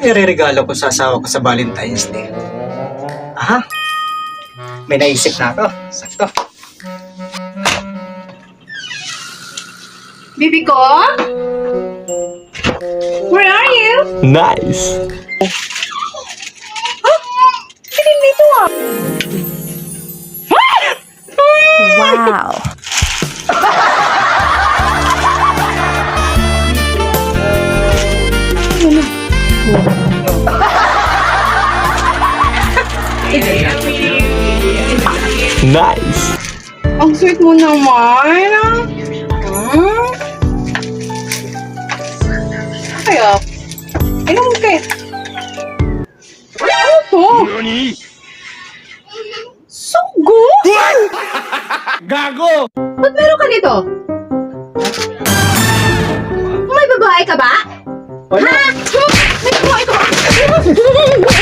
ireregalo ko sa asawa ko sa Valentine's Day? Aha, may naisip na ako. Sakto. Bibi ko? Where are you? Nice! Piling dito ah. Wow! Nice! Ang sweet mo naman. Hmm? Kaya, inom kayo. Ano to? Sugo? Gago! Ba't meron ka nito? May babae ka ba? Wala. Ha? May babae ka ba?